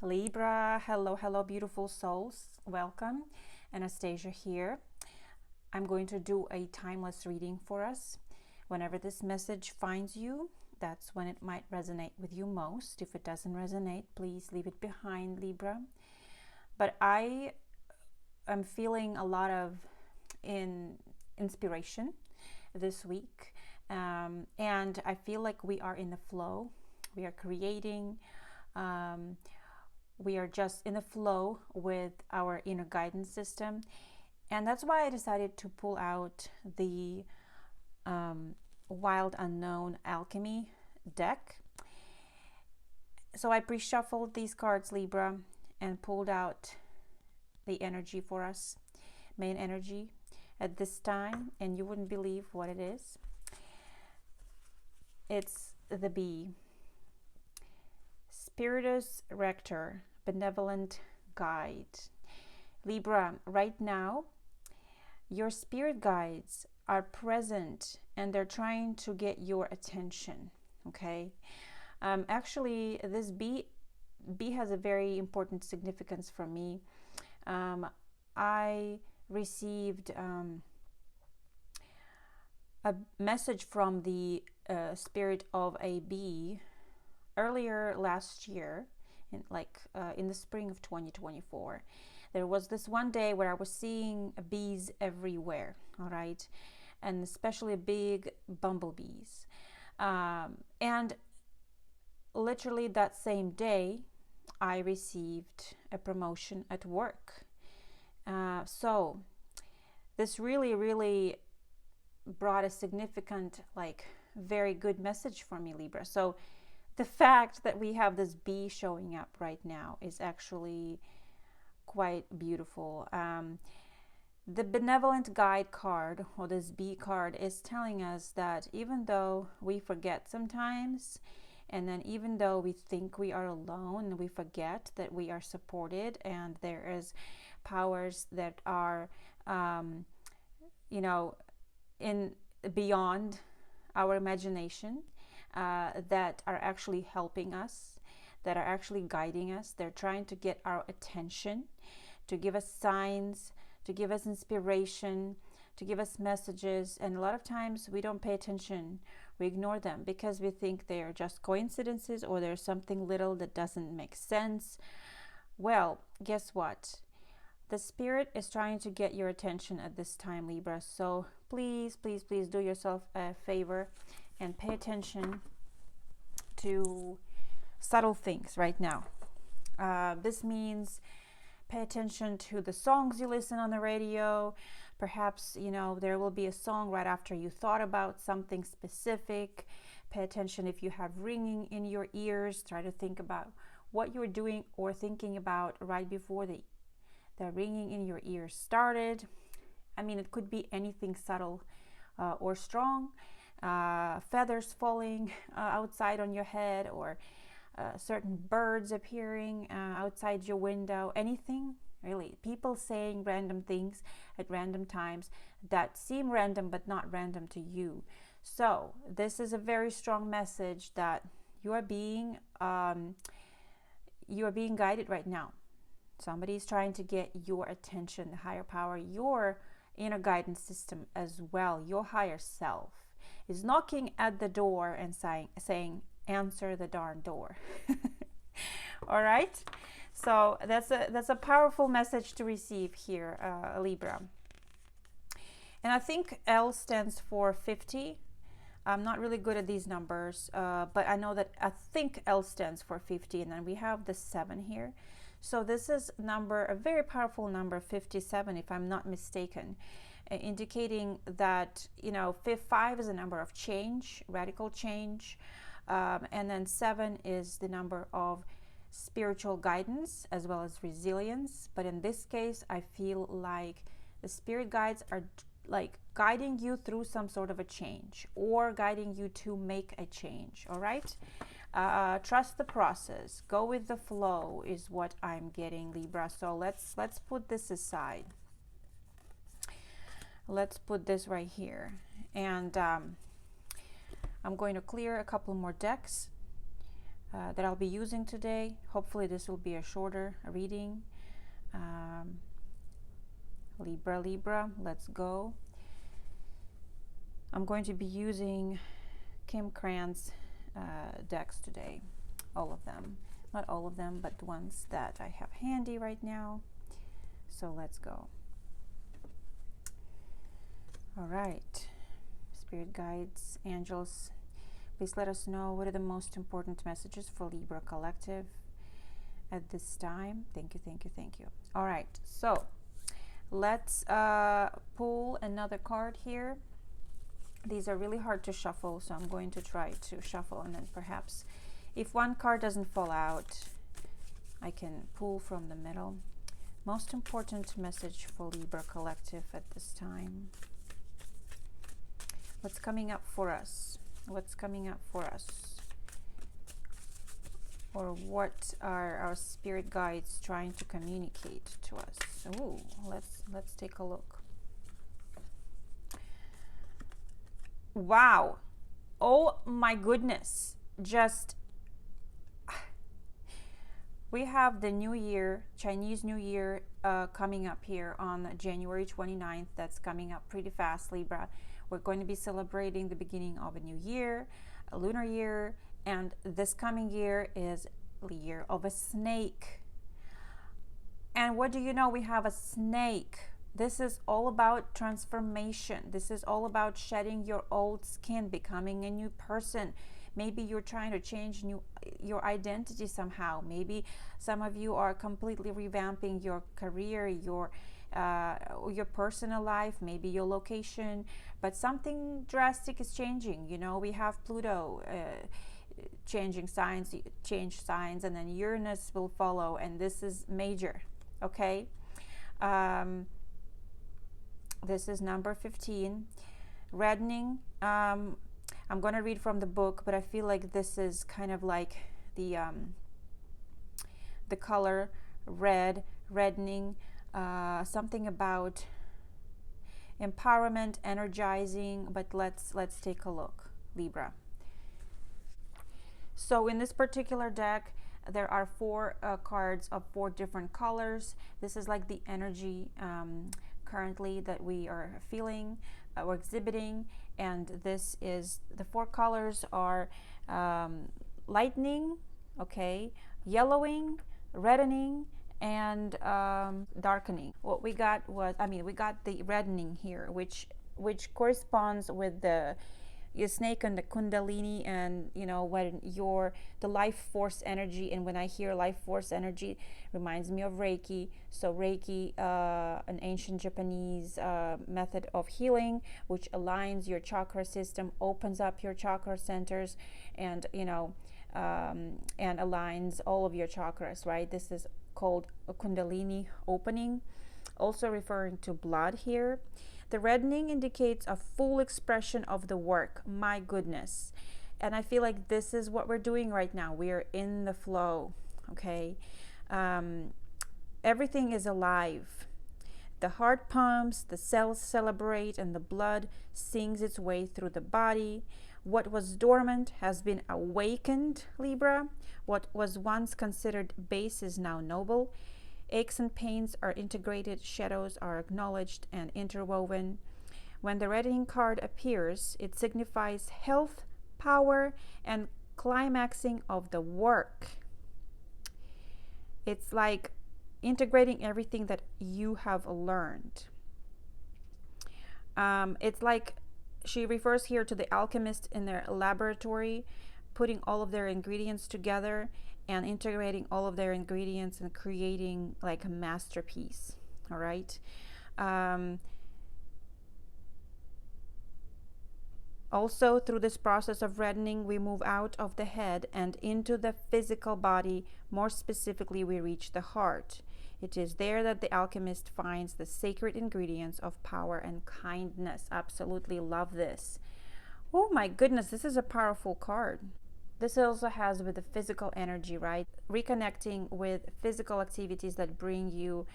Libra, hello, beautiful souls. Welcome. Anastasia here. I'm going to do a timeless reading for us. Whenever this message finds you, that's when it might resonate with you most. If it doesn't resonate, please leave it behind, Libra. But I am feeling a lot of inspiration this week. And I feel like we are in the flow. We are creating. We are just in the flow with our inner guidance system. And that's why I decided to pull out the Wild Unknown Alchemy deck. So I pre-shuffled these cards, Libra, and pulled out the energy for us, main energy at this time. And you wouldn't believe what it is. It's the bee. Spiritus Rector, benevolent guide. Libra, right now, your spirit guides are present and they're trying to get your attention, okay? Actually, this bee has a very important significance for me. I received a message from the spirit of a bee earlier last year, in the spring of 2024. There was this one day where I was seeing bees everywhere, all right, and especially big bumblebees. And literally that same day, I received a promotion at work. So this really brought a significant, very good message for me, Libra. So the fact that we have this bee showing up right now is actually quite beautiful. The benevolent guide card, or this bee card, is telling us that even though we forget sometimes, and then even though we think we are alone, we forget that we are supported and there is powers that are, in beyond our imagination, that are actually helping us, that are actually guiding us. They're trying to get our attention, to give us signs, to give us inspiration, to give us messages. And a lot of times we don't pay attention. We ignore them because we think they are just coincidences or there's something little that doesn't make sense. Well, guess what? The spirit is trying to get your attention at this time, Libra. So please do yourself a favor and pay attention to subtle things right now. This means pay attention to the songs you listen on the radio. Perhaps, there will be a song right after you thought about something specific. Pay attention if you have ringing in your ears. Try to think about what you're doing or thinking about right before the ringing in your ears started. I mean, it could be anything subtle or strong. Feathers falling outside on your head, or certain birds appearing outside your window, anything really. People saying random things at random times that seem random but not random to you. So this is a very strong message that you are being guided right now. Somebody is trying to get your attention, the higher power, your inner guidance system as well, your higher self is knocking at the door and saying, answer the darn door. All right. So that's a powerful message to receive here, Libra. And I think L stands for 50. I'm not really good at these numbers, but I know that I think L stands for 50, and then we have the 7 here. So this is a very powerful number, 57, if I'm not mistaken, indicating that 5 is a number of change, radical change, and then 7 is the number of spiritual guidance as well as resilience. But in this case, I feel like the spirit guides are guiding you through some sort of a change, or guiding you to make a change. All right. Trust the process, go with the flow is what I'm getting, Libra. So let's put this aside. Let's put this right here, and I'm going to clear a couple more decks that I'll be using today. Hopefully this will be a shorter reading. Libra, let's go. I'm going to be using Kim Krantz decks today. All of them. Not all of them, but the ones that I have handy right now. So let's go. All right. Spirit guides, angels, please let us know what are the most important messages for Libra Collective at this time. Thank you, thank you, thank you. All right, so let's pull another card here. These are really hard to shuffle, so I'm going to try to shuffle, and then perhaps if one card doesn't fall out, I can pull from the middle. Most important message for Libra Collective at this time. What's coming up for us? What's coming up for us? Or what are our spirit guides trying to communicate to us? Ooh, let's take a look. Wow. Oh my goodness. Just we have the new year, Chinese New Year, coming up here on January 29th. That's coming up pretty fast, Libra. We're going to be celebrating the beginning of a new year, a lunar year, and this coming year is the year of a snake. And what do you know? We have a snake. This is all about transformation. This is all about shedding your old skin, becoming a new person. Maybe you're trying to change your identity somehow. Maybe some of you are completely revamping your career, your personal life, maybe your location, but something drastic is changing. You know, we have Pluto change signs, and then Uranus will follow, and this is major. Okay, this is number 15, Reddening. I'm going to read from the book, but I feel like this is kind of like the color red, reddening, something about empowerment, energizing, but let's take a look, Libra. So in this particular deck, there are 4 cards of 4 different colors. This is like the energy currently that we are feeling or exhibiting, and this is the 4 colors are lightning, okay, yellowing, reddening, and darkening. What we got was, we got the reddening here, which corresponds with the your snake and the kundalini, and you know, when the life force energy. And when I hear life force energy, reminds me of reiki. So reiki, an ancient Japanese method of healing, which aligns your chakra system, opens up your chakra centers, and and aligns all of your chakras, right? This is called a kundalini opening, also referring to blood here. The reddening indicates a full expression of the work. My goodness. And I feel like this is what we're doing right now. We are in the flow, okay? Everything is alive. The heart pumps, the cells celebrate, and the blood sings its way through the body. What was dormant has been awakened, Libra. What was once considered base is now noble. Aches and pains are integrated, shadows are acknowledged and interwoven. When the reddening card appears, it signifies health, power, and climaxing of the work. It's like integrating everything that you have learned. It's like she refers here to the alchemist in their laboratory, putting all of their ingredients together and integrating all of their ingredients and creating like a masterpiece. All right. Also, through this process of reddening, we move out of the head and into the physical body. More specifically, we reach the heart. It is there that the alchemist finds the sacred ingredients of power and kindness. Absolutely love this. Oh my goodness, this is a powerful card. This also has with the physical energy, right? Reconnecting with physical activities that bring you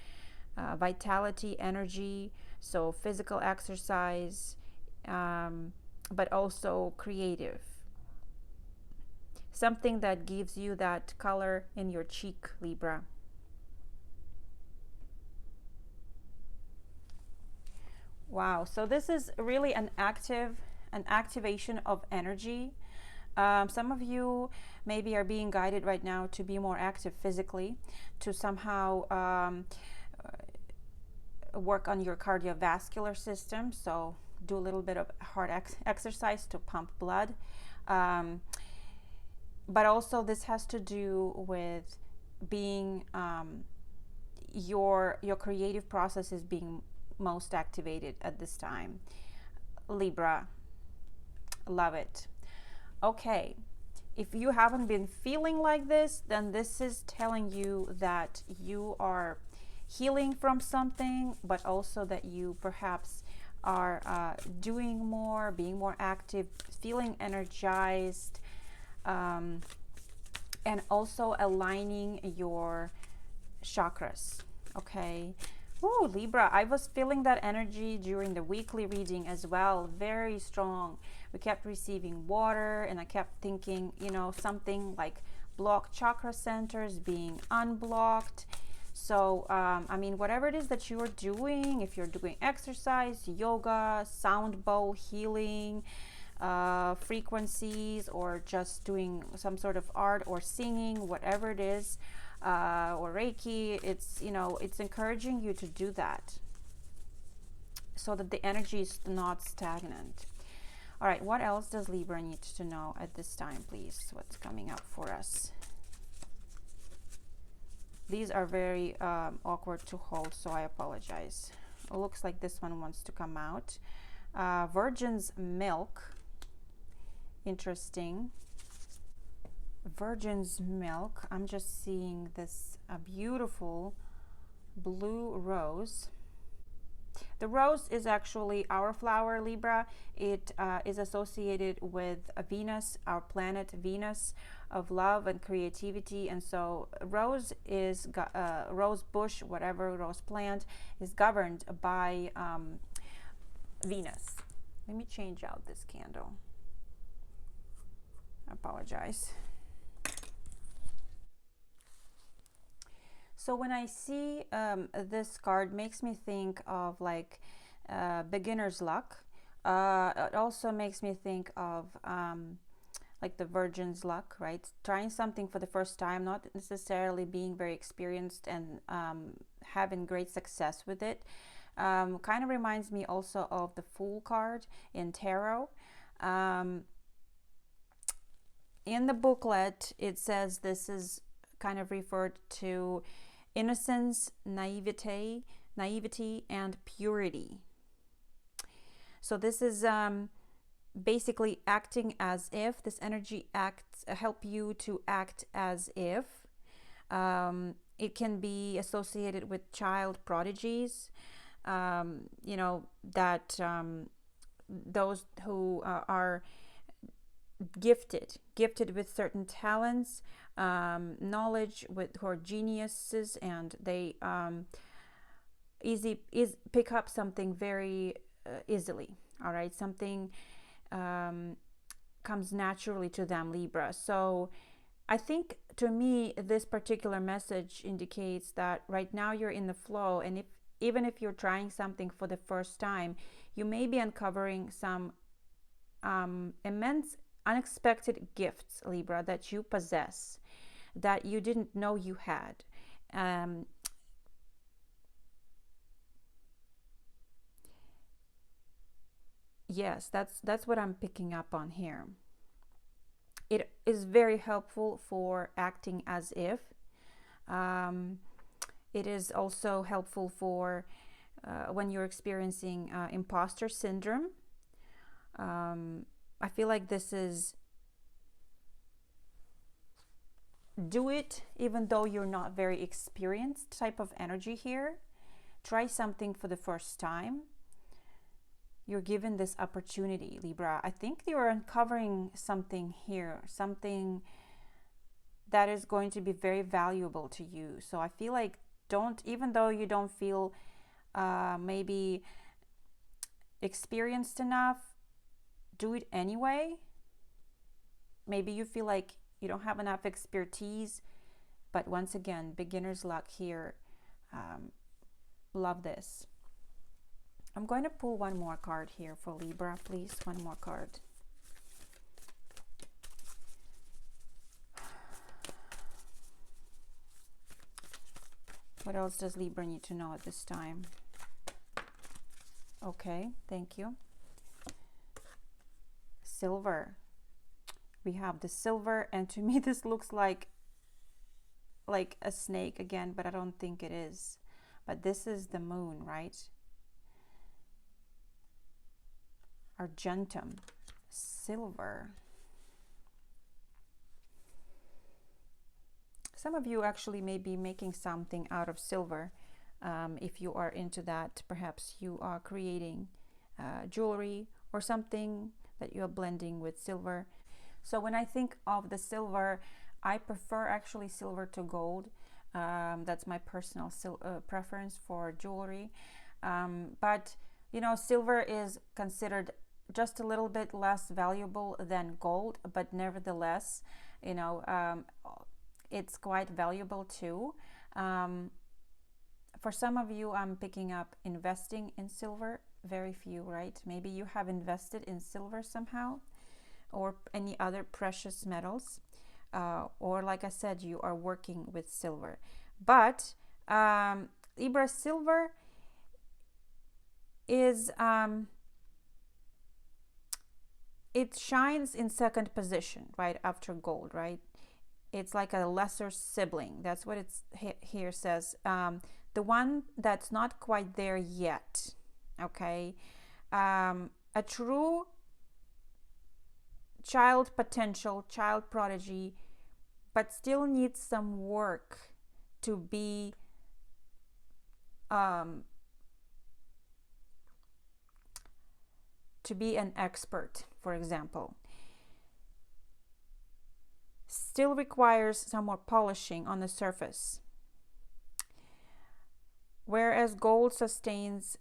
vitality, energy. So physical exercise, but also creative. something that gives you that color in your cheek, Libra. Wow, so this is really an activation of energy. Some of you maybe are being guided right now to be more active physically, to somehow work on your cardiovascular system. So do a little bit of hard exercise to pump blood. But also this has to do with being your creative process is being most activated at this time. Libra, love it. Okay, if you haven't been feeling like this, then this is telling you that you are healing from something, but also that you perhaps are doing more, being more active, feeling energized, and also aligning your chakras. Okay. Oh, Libra, I was feeling that energy during the weekly reading as well. Very strong. We kept receiving water, and I kept thinking, something like blocked chakra centers being unblocked. So, whatever it is that you are doing, if you're doing exercise, yoga, sound bowl healing, frequencies, or just doing some sort of art or singing, whatever it is, or reiki, it's encouraging you to do that so that the energy is not stagnant. All right, what else does Libra need to know at this time, please? What's coming up for us? These are very awkward to hold, so I apologize. It looks like this one wants to come out. Virgin's milk. Interesting. Virgin's milk. I'm just seeing this beautiful blue rose. The rose is actually our flower, Libra. It is associated with Venus, our planet Venus, of love and creativity. And so rose is rose bush, whatever, rose plant is governed by Venus. Let me change out this candle. I apologize. So when I see this card, makes me think of like beginner's luck. It also makes me think of like the Virgin's luck, right? Trying something for the first time, not necessarily being very experienced and having great success with it. Kind of reminds me also of the Fool card in tarot. In the booklet, it says this is kind of referred to innocence, naivety, and purity. So this is basically acting as if. This energy help you to act as if. It can be associated with child prodigies. That those who are gifted with certain talents, knowledge, who are geniuses, and they pick up something very easily. All right, something comes naturally to them, Libra. So I think, to me, this particular message indicates that right now you're in the flow, and even if you're trying something for the first time, you may be uncovering some immense unexpected gifts, Libra, that you possess, that you didn't know you had. Yes, that's what I'm picking up on here. It is very helpful for acting as if. It is also helpful for when you're experiencing imposter syndrome. I feel like this is do it even though you're not very experienced type of energy here. Try something for the first time. You're given this opportunity, Libra. I think you're uncovering something here, something that is going to be very valuable to you. So I feel like even though you don't feel maybe experienced enough, do it anyway. Maybe you feel like you don't have enough expertise. But once again, beginner's luck here. Love this. I'm going to pull one more card here for Libra, please. One more card. What else does Libra need to know at this time? Okay, thank you. Silver. We have the silver, and to me this looks like a snake again, but I don't think it is. But this is the moon, right? Argentum. Silver. Some of you actually may be making something out of silver. If you are into that, perhaps you are creating jewelry or something that you are blending with silver. So when I think of the silver, I prefer actually silver to gold. That's my personal preference for jewelry. But you know, silver is considered just a little bit less valuable than gold, but nevertheless, you know, it's quite valuable too. For some of you, I'm picking up investing in silver. Very few, right? Maybe you have invested in silver somehow, or any other precious metals, or like I said, you are working with silver. But Libra, silver is it shines in second position right after gold, right? It's like a lesser sibling. That's what it's here says. The one that's not quite there yet. Okay, a true child potential, child prodigy, but still needs some work to be an expert, for example. Still requires some more polishing on the surface. Whereas gold sustains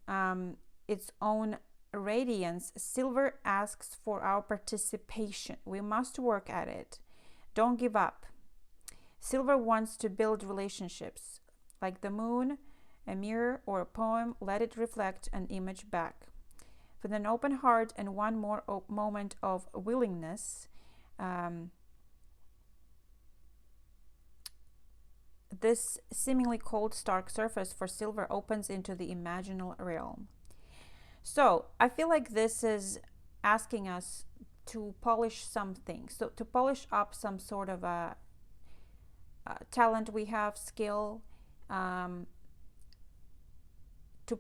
its own radiance, silver asks for our participation. We must work at it. Don't give up. Silver wants to build relationships. Like the moon, a mirror, or a poem, let it reflect an image back. With an open heart and one more moment of willingness, this seemingly cold, stark surface for silver opens into the imaginal realm. So I feel like this is asking us to polish something, so to polish up some sort of a talent we have, skill, to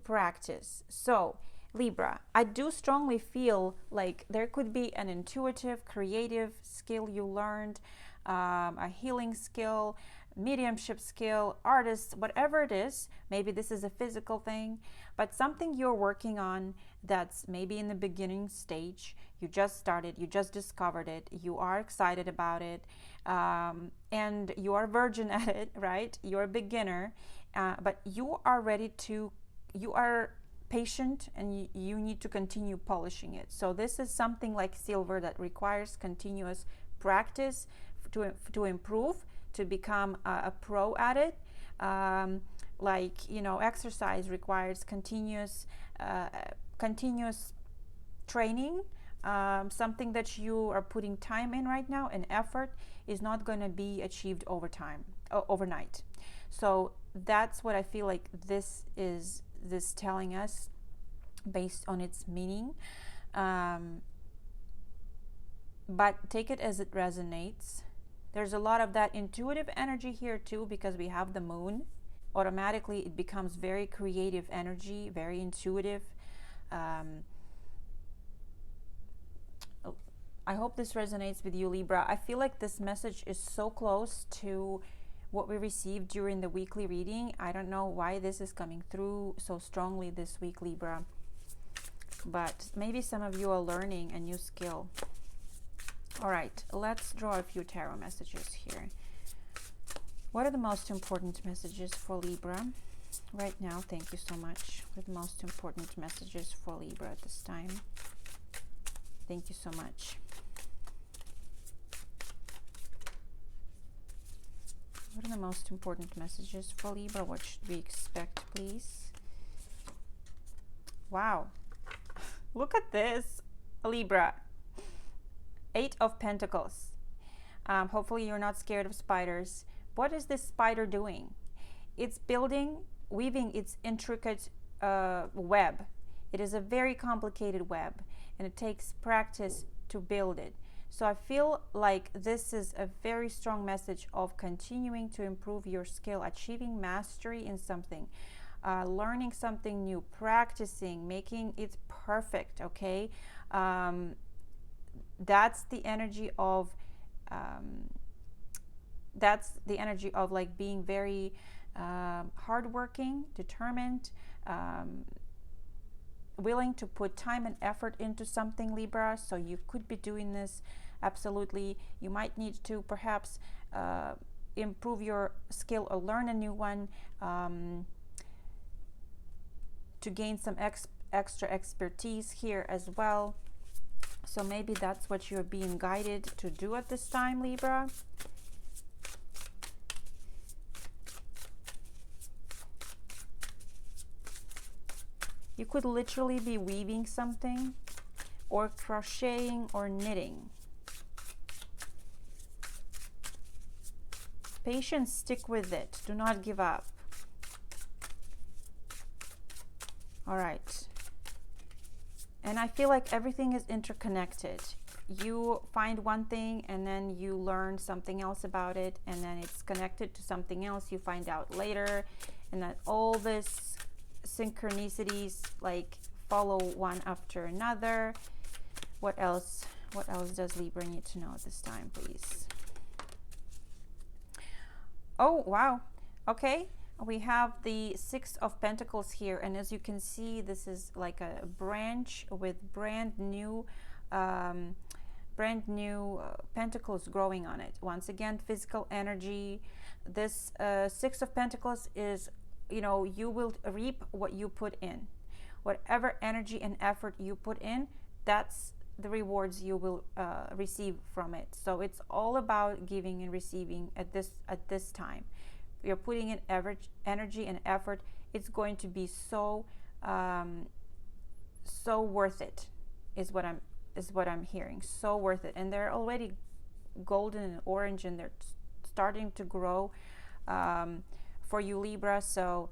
practice. So Libra, I do strongly feel like there could be an intuitive, creative skill you learned, a healing skill, mediumship skill, artist, whatever it is. Maybe this is a physical thing, but something you're working on that's maybe in the beginning stage. You just started, you just discovered it, you are excited about it, and you are virgin at it, right? You're a beginner, but you are ready to, you are patient, and you need to continue polishing it. So this is something like silver that requires continuous practice to improve, to become a pro at it. Like, you know, exercise requires continuous training. Something that you are putting time in right now and effort is not going to be achieved overnight. So that's what I feel like this is telling us based on its meaning. But take it as it resonates. There's a lot of that intuitive energy here too, because we have the moon. Automatically it becomes very creative energy, very intuitive. I hope this resonates with you, Libra. I feel like this message is so close to what we received during the weekly reading. I don't know why this is coming through so strongly this week, Libra, but maybe some of you are learning a new skill. All right, let's draw a few tarot messages here. What are the most important messages for Libra right now? Thank you so much. What are the most important messages for Libra at this time? Thank you so much. What are the most important messages for Libra? What should we expect, please? Wow. Look at this, Libra. 8 of Pentacles. Hopefully you're not scared of spiders. What is this spider doing? It's weaving its intricate web. It is a very complicated web, and it takes practice to build it. So I feel like this is a very strong message of continuing to improve your skill, achieving mastery in something, learning something new, practicing, making it perfect, okay? That's the energy of like being very hardworking, determined, willing to put time and effort into something, Libra. So you could be doing this, absolutely. You might need to perhaps improve your skill or learn a new one to gain some extra expertise here as well. So maybe that's what you're being guided to do at this time, Libra. You could literally be weaving something, or crocheting, or knitting. Patience, stick with it. Do not give up. All right. And I feel like everything is interconnected. You find one thing and then you learn something else about it, and then it's connected to something else you find out later, and that all this synchronicities like follow one after another. What else does Libra need to know at this time, please? Oh, wow. Okay, we have the 6 of Pentacles here, and as you can see, this is like a branch with brand new pentacles growing on it. Once again, physical energy. This 6 of Pentacles is, you will reap what you put in. Whatever energy and effort you put in, that's the rewards you will receive from it. So it's all about giving and receiving at this time. You're putting in energy and effort. It's going to be so worth it, is what I'm hearing. So worth it. And they're already golden and orange, and they're starting to grow for you, Libra. So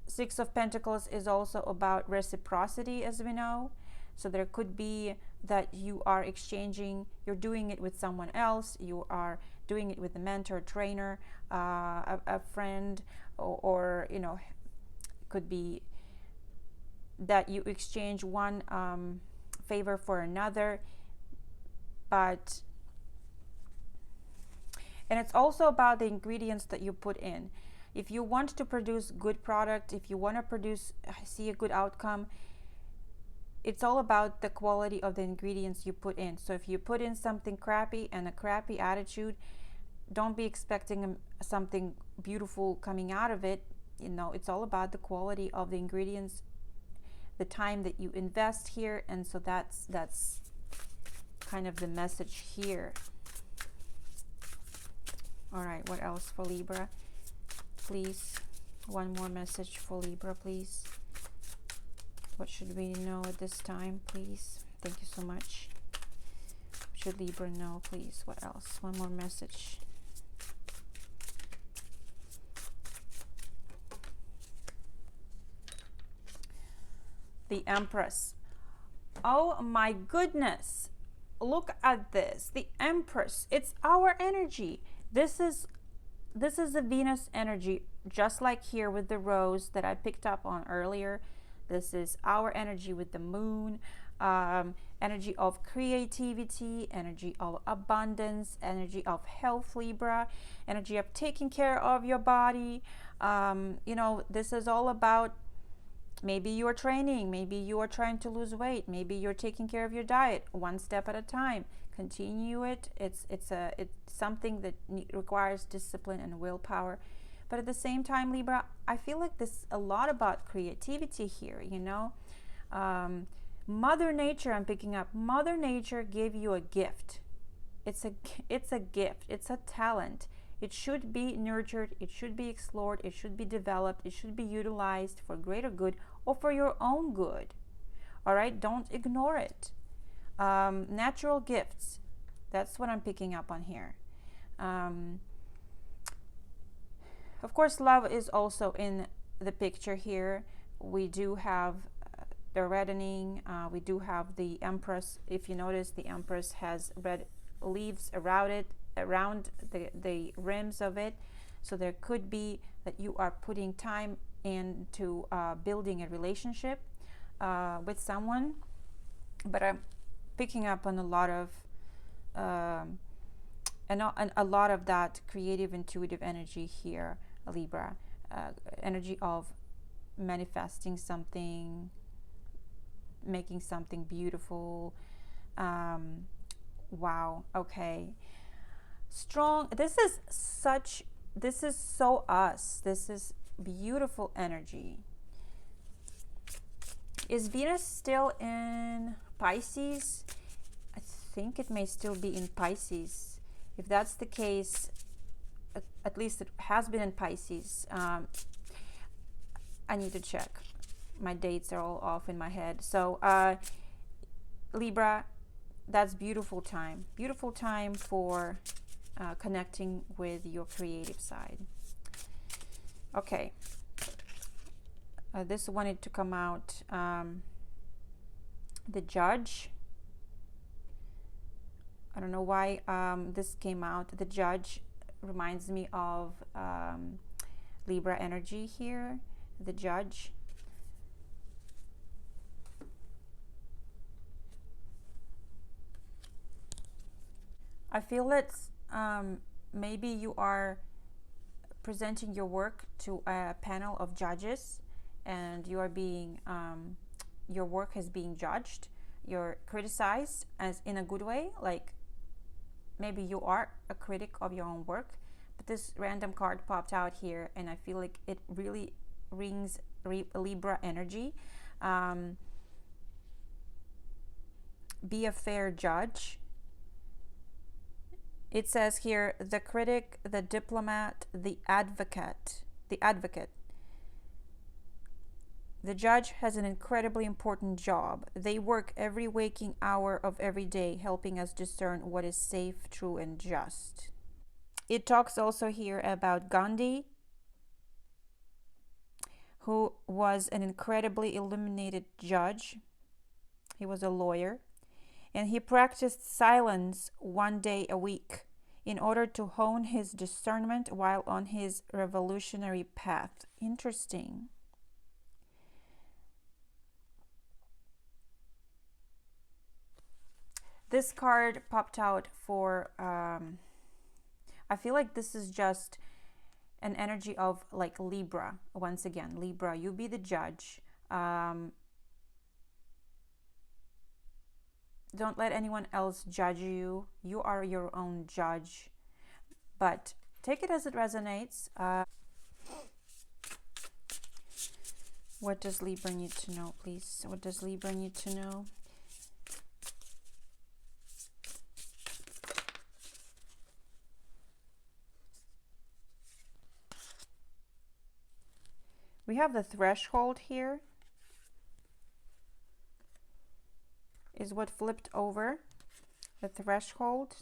6 of Pentacles is also about reciprocity, as we know. So there could be that you are exchanging, you're doing it with someone else, you are doing it with a mentor, trainer, a friend, or could be that you exchange one favor for another. And it's also about the ingredients that you put in. If you want to produce good product, if you want to see a good outcome, it's all about the quality of the ingredients you put in. So if you put in something crappy and a crappy attitude, don't be expecting something beautiful coming out of it. It's all about the quality of the ingredients, the time that you invest here. And so that's kind of the message here. All right, what else for Libra? Please, one more message for Libra, please. What should we know at this time, please? Thank you so much. What should Libra know, please? What else? One more message. The Empress. Oh my goodness. Look at this. The Empress. It's our energy. This is the Venus energy, just like here with the rose that I picked up on earlier. This is our energy with the moon, energy of creativity, energy of abundance, energy of health, Libra, energy of taking care of your body. This is all about, maybe you're training, maybe you are trying to lose weight, maybe you're taking care of your diet one step at a time. Continue it. It's something that requires discipline and willpower. But at the same time, Libra, I feel like this a lot about creativity here, Mother Nature, I'm picking up. Mother Nature gave you a gift. It's a it's a gift. It's a talent. It should be nurtured. It should be explored. It should be developed. It should be utilized for greater good or for your own good. All right, don't ignore it. Natural gifts. That's what I'm picking up on here. Um, of course, love is also in the picture here. We do have the reddening. We do have the Empress. If you notice, the Empress has red leaves around it, around the rims of it. So there could be that you are putting time into building a relationship with someone. But I'm picking up on a lot of and a lot of that creative, intuitive energy here, Libra, energy of manifesting something, making something beautiful. Wow. Okay. Strong. This is so us. This is beautiful energy. Is Venus still in Pisces? I think it may still be in Pisces. If that's the case, at least it has been in Pisces. I need to check. My dates are all off in my head. So Libra, that's beautiful time. Beautiful time for connecting with your creative side. Okay. This wanted to come out. The Judge. I don't know why this came out. The Judge reminds me of Libra energy here. The Judge. I feel that maybe you are presenting your work to a panel of judges, and you are being your work is being judged. You're criticized as in a good way, like maybe you are a critic of your own work. But this random card popped out here, and I feel like it really rings Libra energy. Be a fair judge. It says here, the critic, the diplomat, the advocate. The advocate. The judge has an incredibly important job. They work every waking hour of every day, helping us discern what is safe, true, and just. It talks also here about Gandhi, who was an incredibly illuminated judge. He was a lawyer. And he practiced silence 1 day a week in order to hone his discernment while on his revolutionary path. Interesting. This card popped out for, I feel like this is just an energy of like Libra. Once again, Libra, you be the judge. Don't let anyone else judge you. You are your own judge. But take it as it resonates. What does Libra need to know, please? What does Libra need to know? We have the threshold here. Is what flipped over. The threshold.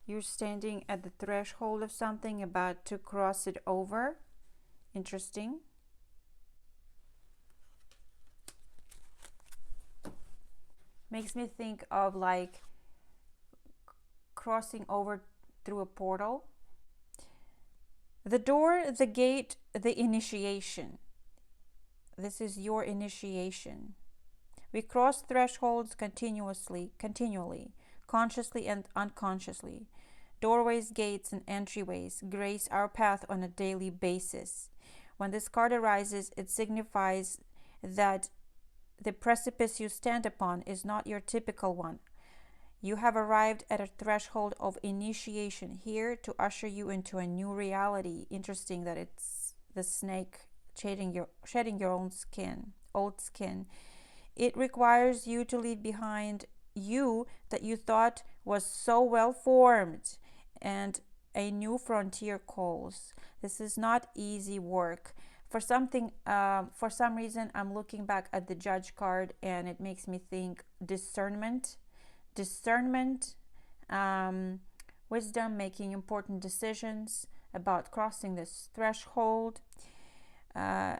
You're standing at the threshold of something, about to cross it over. Interesting. Makes me think of like crossing over through a portal. The door, the gate, the initiation. This is your initiation. We cross thresholds continually, consciously and unconsciously. Doorways, gates, and entryways grace our path on a daily basis. When this card arises, it signifies that the precipice you stand upon is not your typical one. You have arrived at a threshold of initiation here to usher you into a new reality. Interesting that it's the snake shedding your own skin, old skin. It requires you to leave behind you that you thought was so well formed, and a new frontier calls. This is not easy work. For some reason, I'm looking back at the Judge card, and it makes me think discernment, discernment, wisdom, making important decisions about crossing this threshold. Uh,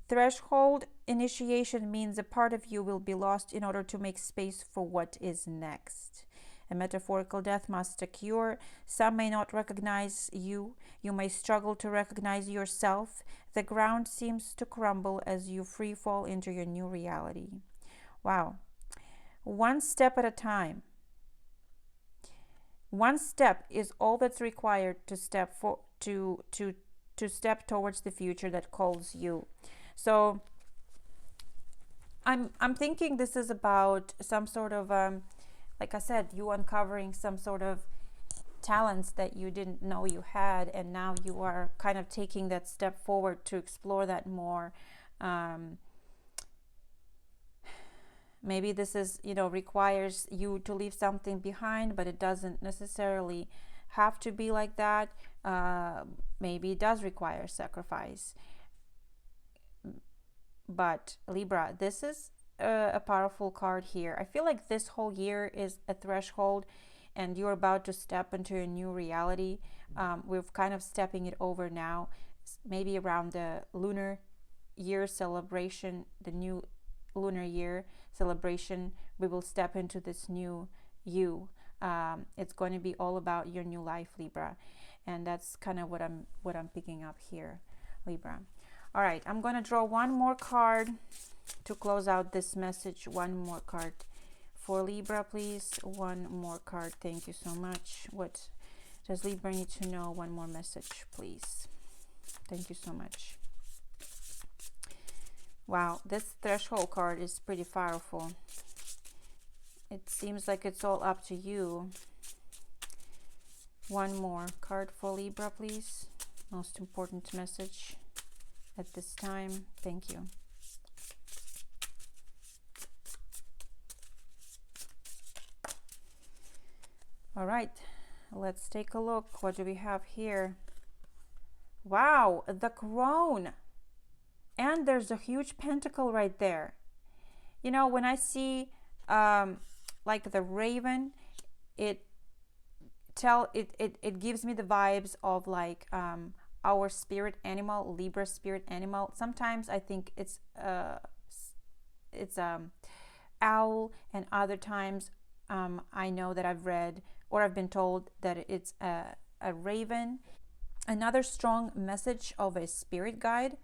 Threshold initiation means a part of you will be lost in order to make space for what is next. A metaphorical death must occur. Some may not recognize you. You may struggle to recognize yourself. The ground seems to crumble as you free fall into your new reality. Wow. One step at a time. One step is all that's required to step step towards the future that calls you. So I'm thinking this is about some sort of like I said, you uncovering some sort of talents that you didn't know you had, and now you are kind of taking that step forward to explore that more. Maybe this is, requires you to leave something behind, but it doesn't necessarily have to be like that. Maybe it does require sacrifice. But Libra, this is a powerful card here. I feel like this whole year is a threshold, and you're about to step into a new reality. We're kind of stepping it over now. Maybe around the lunar year celebration, the new lunar year celebration, we will step into this new you. It's going to be all about your new life, Libra, and that's kind of what I'm picking up here, Libra. All right, I'm going to draw one more card to close out this message. One more card for Libra, please. One more card. Thank you so much. What does Libra need to know? One more message, please. Thank you so much. Wow, this threshold card is pretty powerful. It seems like it's all up to you. One more card for Libra, please. Most important message at this time. Thank you. All right, let's take a look. What do we have here? Wow, the crone. And there's a huge pentacle right there. When I see like the raven, it gives me the vibes of like our spirit animal, Libra spirit animal. Sometimes I think it's owl, and other times I know that I've read or I've been told that it's a raven. Another strong message of a spirit guide,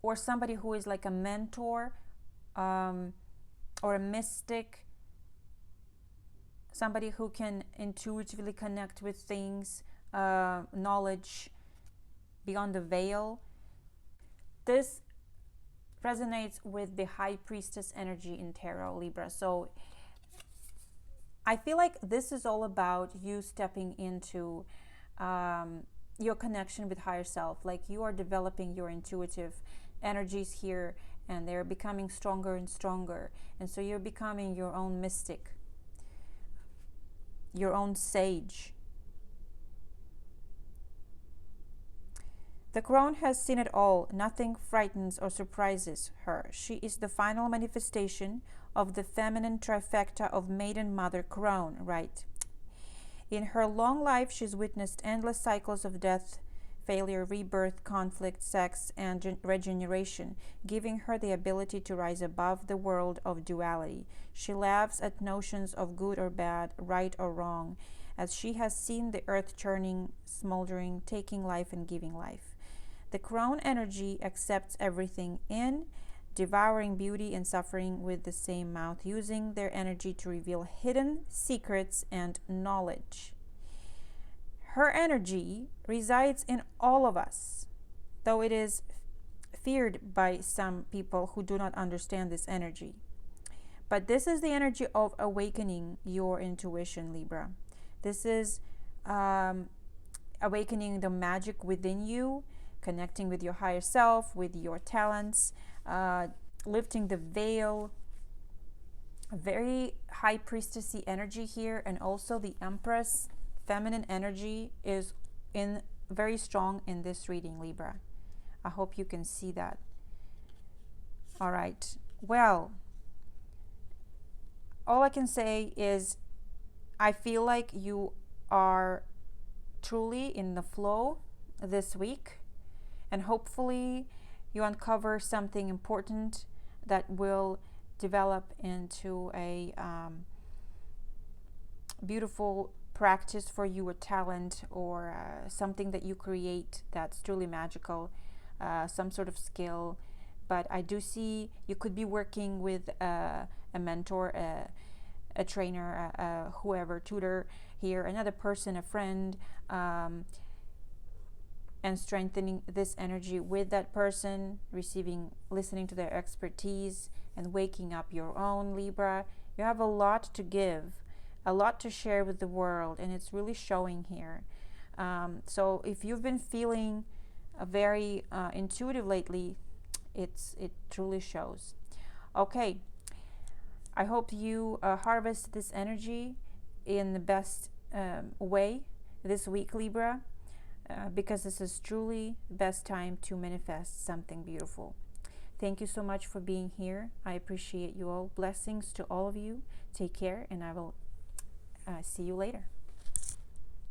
or somebody who is like a mentor, or a mystic, somebody who can intuitively connect with things, knowledge beyond the veil. This resonates with the High Priestess energy in Tarot, Libra. So I feel like this is all about you stepping into your connection with higher self. Like you are developing your intuitive energies here, and they're becoming stronger and stronger. And so you're becoming your own mystic, your own sage. The crone has seen it all. Nothing frightens or surprises her. She is the final manifestation of the feminine trifecta of maiden, mother, crone, right? In her long life, she's witnessed endless cycles of death, failure, rebirth, conflict, sex, and regeneration, giving her the ability to rise above the world of duality. She laughs at notions of good or bad, right or wrong, as she has seen the earth churning, smoldering, taking life and giving life. The crone energy accepts everything in, devouring beauty and suffering with the same mouth, using their energy to reveal hidden secrets and knowledge. Her energy resides in all of us, though it is feared by some people who do not understand this energy. But this is the energy of awakening your intuition, Libra. This is awakening the magic within you, connecting with your higher self, with your talents, lifting the veil a very high priestessy energy here, and also the Empress feminine energy is in very strong in this reading, Libra. I hope you can see that. All right. Well, all I can say is I feel like you are truly in the flow this week, and hopefully you uncover something important that will develop into a beautiful practice for you, a talent, or something that you create that's truly magical, some sort of skill. But I do see you could be working with a mentor, a trainer, whoever, tutor here, another person, a friend, and strengthening this energy with that person, listening to their expertise, and waking up your own, Libra. You have a lot to give, a lot to share with the world, and it's really showing here. So if you've been feeling very intuitive lately, it truly shows. Okay, I hope you harvest this energy in the best way this week, Libra, because this is truly the best time to manifest something beautiful. Thank you so much for being here. I appreciate you all. Blessings to all of you. Take care, and I will see you later.